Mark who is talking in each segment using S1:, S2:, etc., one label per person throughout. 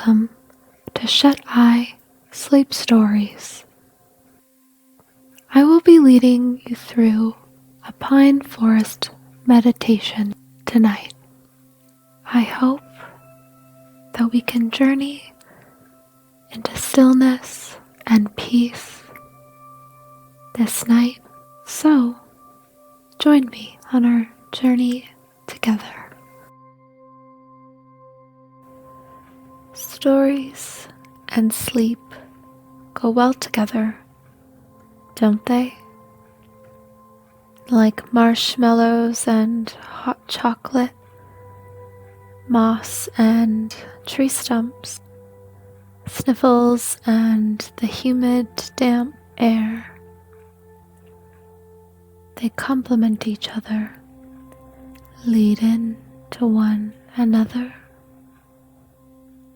S1: Welcome to Shut Eye Sleep Stories. I will be leading you through a pine forest meditation tonight. I hope that we can journey into stillness and peace this night. So, join me on our journey together. Stories and sleep go well together, don't they? Like marshmallows and hot chocolate, moss and tree stumps, sniffles and the humid, damp air. They complement each other, lead in to one another,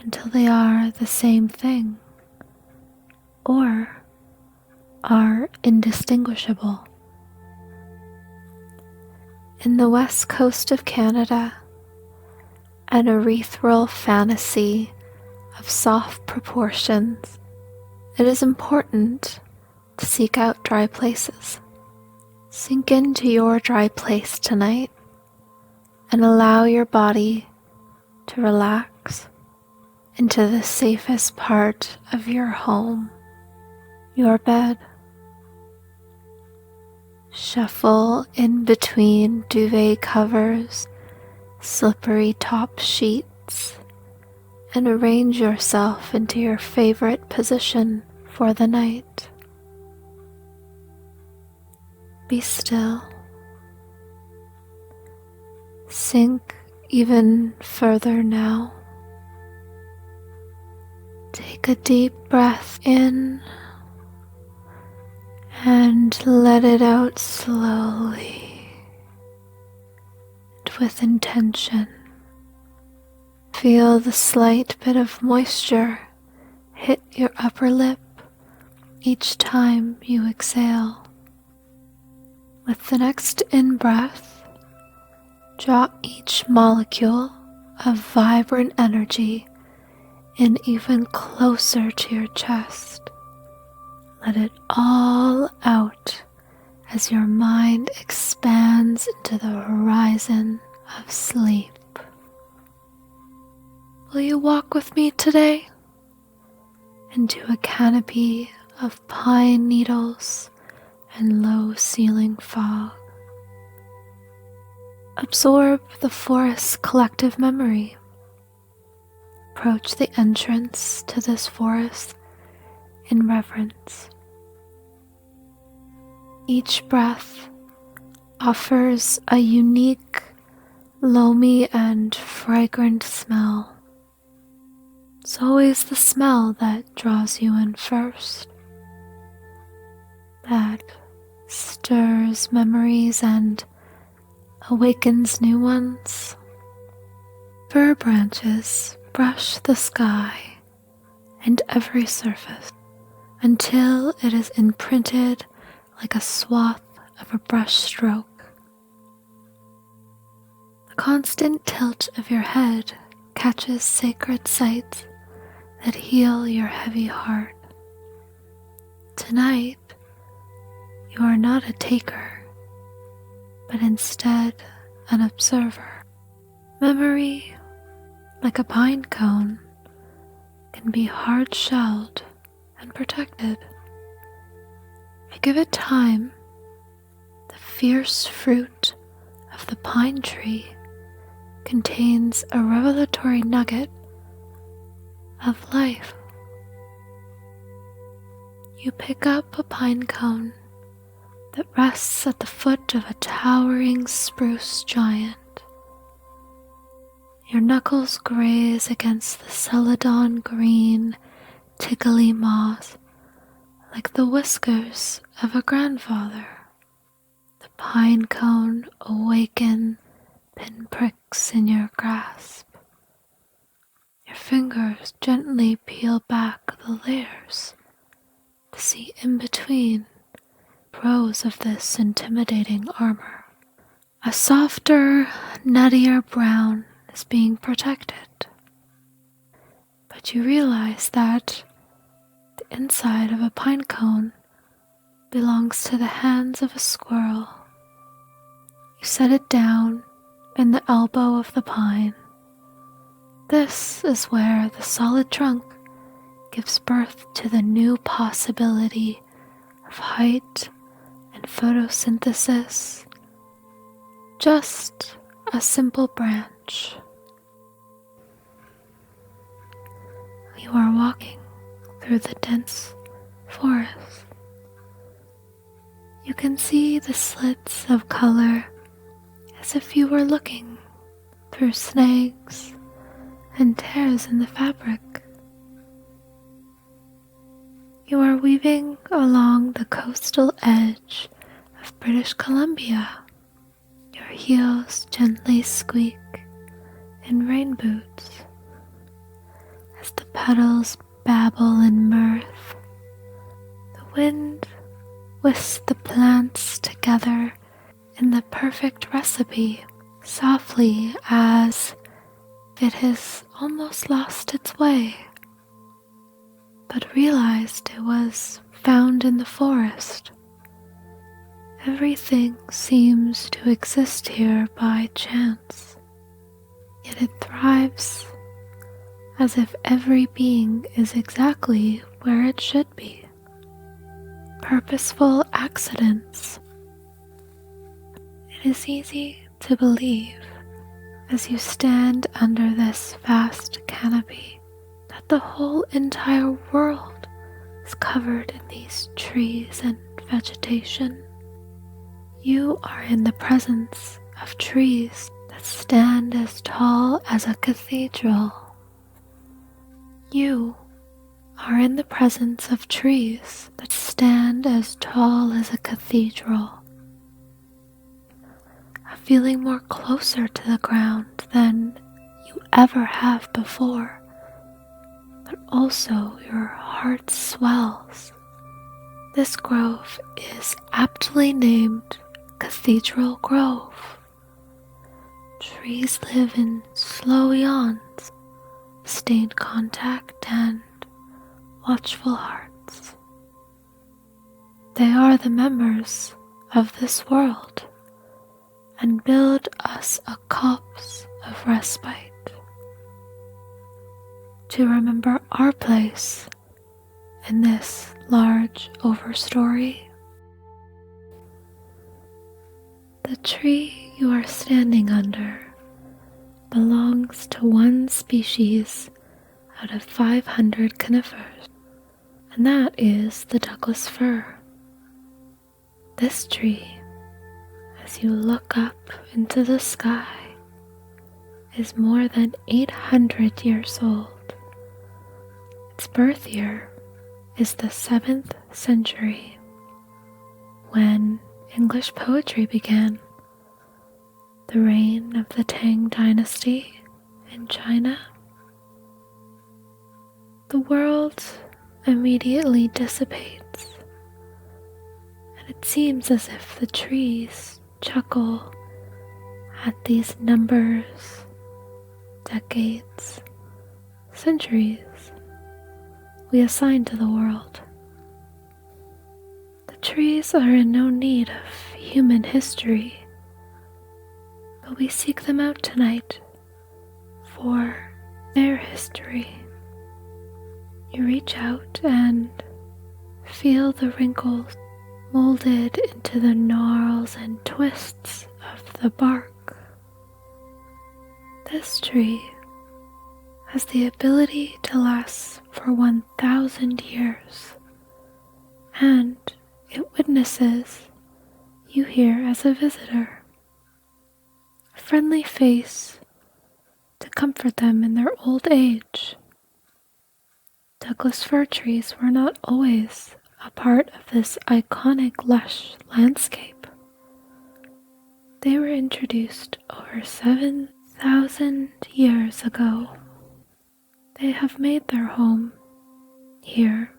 S1: until they are the same thing, or are indistinguishable. In the west coast of Canada, an ethereal fantasy of soft proportions, it is important to seek out dry places. Sink into your dry place tonight and allow your body to relax into the safest part of your home, your bed. Shuffle in between duvet covers, slippery top sheets, and arrange yourself into your favorite position for the night. Be still. Sink even further now. Take a deep breath in and let it out slowly and with intention. Feel the slight bit of moisture hit your upper lip each time you exhale. With the next in-breath, draw each molecule of vibrant energy in even closer to your chest. Let it all out as your mind expands into the horizon of sleep. Will you walk with me today into a canopy of pine needles and low ceiling fog? Absorb the forest's collective memory. Approach the entrance to this forest in reverence. Each breath offers a unique, loamy and fragrant smell. It's always the smell that draws you in first, that stirs memories and awakens new ones. Fir branches brush the sky and every surface until it is imprinted like a swath of a brush stroke. The constant tilt of your head catches sacred sights that heal your heavy heart. Tonight, you are not a taker, but instead an observer. Memory, like a pine cone, can be hard-shelled and protected. If you give it time, the fierce fruit of the pine tree contains a revelatory nugget of life. You pick up a pine cone that rests at the foot of a towering spruce giant. Your knuckles graze against the celadon green, tickly moss like the whiskers of a grandfather. The pine cone awaken pinpricks in your grasp. Your fingers gently peel back the layers to see in between rows of this intimidating armor. A softer, nuttier brown is being protected, but But you realize that the inside of a pine cone belongs to the hands of a squirrel. You set it down in the elbow of the pine. This is where the solid trunk gives birth to the new possibility of height and photosynthesis. Just a simple branch. You are walking through the dense forest. You can see the slits of color as if you were looking through snags and tears in the fabric. You are weaving along the coastal edge of British Columbia. Your heels gently squeak in rain boots as the petals babble in mirth. The wind whisks the plants together in the perfect recipe, softly as it has almost lost its way, but realized it was found in the forest. Everything seems to exist here by chance, yet it thrives as if every being is exactly where it should be. Purposeful accidents. It is easy to believe, as you stand under this vast canopy, that the whole entire world is covered in these trees and vegetation. You are in the presence of trees that stand as tall as a cathedral. You are in the presence of trees that stand as tall as a cathedral. Feeling more closer to the ground than you ever have before, but also your heart swells. This grove is aptly named Cathedral Grove. Trees live in slow yawns, sustained contact, and watchful hearts. They are the members of this world and build us a copse of respite to remember our place in this large overstory. The tree you are standing under belongs to one species out of 500 conifers, and that is the Douglas fir. This tree, as you look up into the sky, is more than 800 years old. Its birth year is the 7th century, when English poetry began, the reign of the Tang dynasty in China. The world immediately dissipates, and it seems as if the trees chuckle at these numbers, decades, centuries we assign to the world. The trees are in no need of human history, but we seek them out tonight for their history. You reach out and feel the wrinkles molded into the gnarls and twists of the bark. This tree has the ability to last for 1,000 years, and it witnesses you here as a visitor, a friendly face to comfort them in their old age. Douglas fir trees were not always a part of this iconic lush landscape. They were introduced over 7,000 years ago. They have made their home here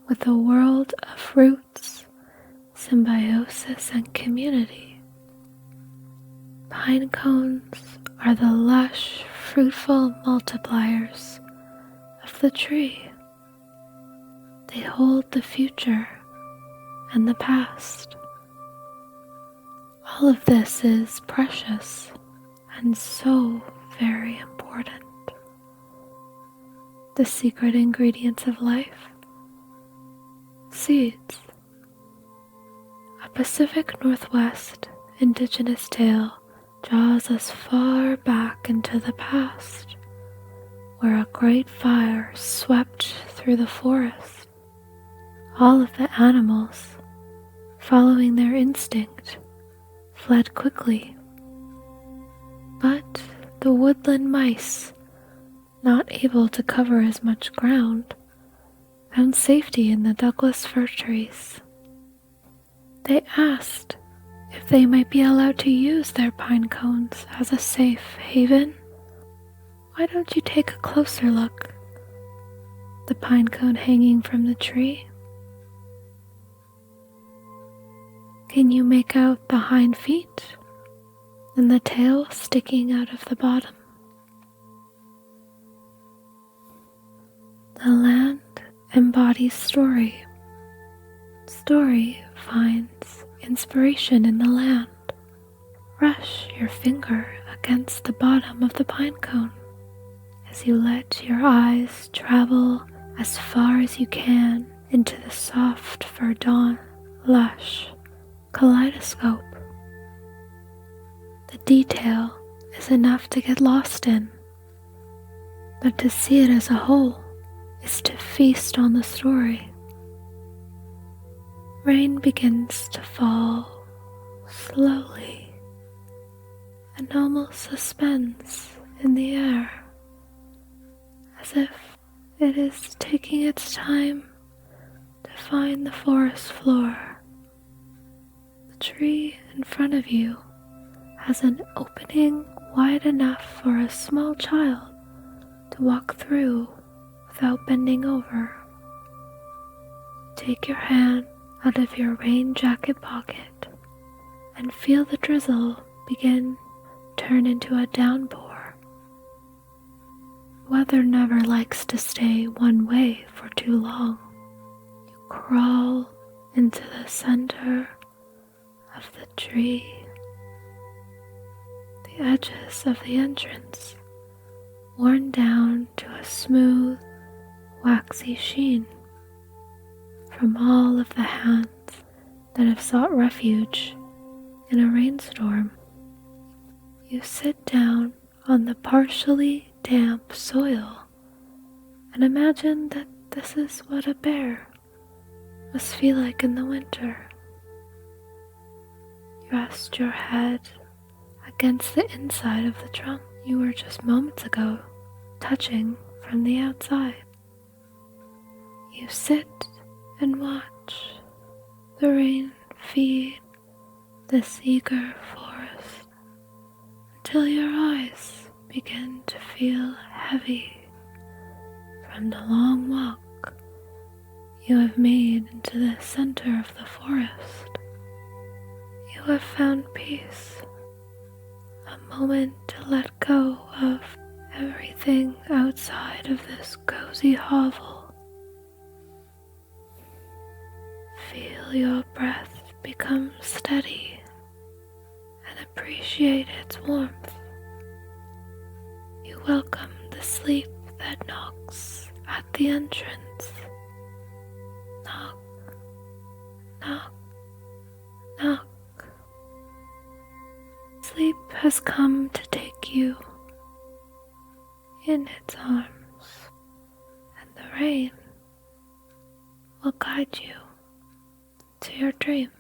S1: with a world of roots, symbiosis, and community. Pine cones are the lush, fruitful multipliers of the tree. They hold the future and the past. All of this is precious and so very important. The secret ingredients of life: seeds. A Pacific Northwest indigenous tale draws us far back into the past, where a great fire swept through the forest. All of the animals, following their instinct, fled quickly. But the woodland mice, not able to cover as much ground, found safety in the Douglas fir trees. They asked if they might be allowed to use their pine cones as a safe haven. Why don't you take a closer look? The pine cone hanging from the tree. Can you make out the hind feet and the tail sticking out of the bottom? The land embodies story. Story finds inspiration in the land. Brush your finger against the bottom of the pine cone as you let your eyes travel as far as you can into the soft verdant, lush kaleidoscope. The detail is enough to get lost in, but to see it as a whole is to feast on the story. Rain begins to fall slowly and almost suspends in the air, as if it is taking its time to find the forest floor. The tree in front of you has an opening wide enough for a small child to walk through without bending over. Take your hand out of your rain jacket pocket and feel the drizzle begin to turn into a downpour. Weather never likes to stay one way for too long. You crawl into the center of the tree. The edges of the entrance worn down to a smooth, waxy sheen from all of the hands that have sought refuge in a rainstorm. You sit down on the partially damp soil and imagine that this is what a bear must feel like in the winter. You rest your head against the inside of the trunk you were just moments ago touching from the outside. You sit and watch the rain feed this eager forest until your eyes begin to feel heavy from the long walk you have made into the center of the forest. You have found peace, a moment to let go of everything outside of this cozy hovel. Feel your breath become steady and appreciate its warmth. You welcome the sleep that knocks at the entrance. Knock, knock, knock. Sleep has come to take you in its arms, and the rain will guide you to your dreams.